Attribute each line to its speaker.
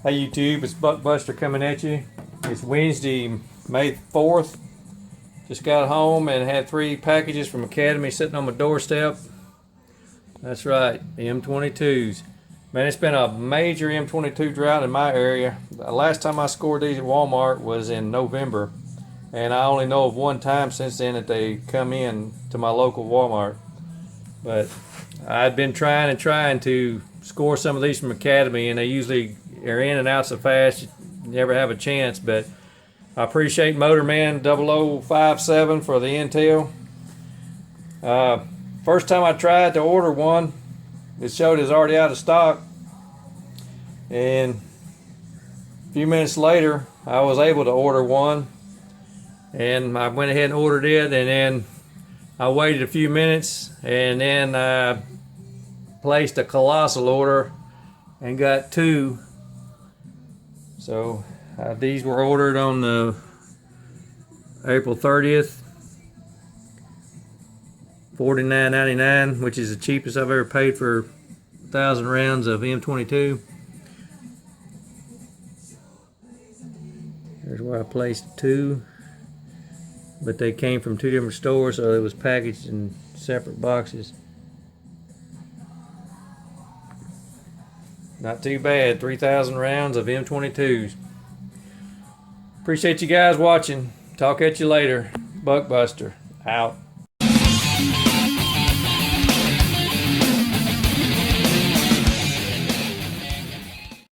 Speaker 1: Hey YouTube, it's Buckbuster coming at you. It's Wednesday, May 4th. Just got home and had 3 packages from Academy sitting on my doorstep. That's right, the M-22s. Man, it's been a major M-22 drought in my area. The last time I scored these at Walmart was in November. And I only know of one time since then that they come in to my local Walmart. But I've been trying to score some of these from Academy, and they usually are in and out so fast you never have a chance. But I appreciate Motorman 0057 for the intel. First time I tried to order one, it showed it's already out of stock. And a few minutes later, I was able to order one. And I went ahead and ordered it, and then I waited a few minutes, and then I placed a colossal order and got 2. So these were ordered on the April 30th, $49.99, which is the cheapest I've ever paid for 1,000 rounds of M22. Here's where I placed 2. But they came from 2 different stores, so it was packaged in separate boxes. Not too bad, 3,000 rounds of M22s. Appreciate you guys watching. Talk at you later. Buckbuster, out.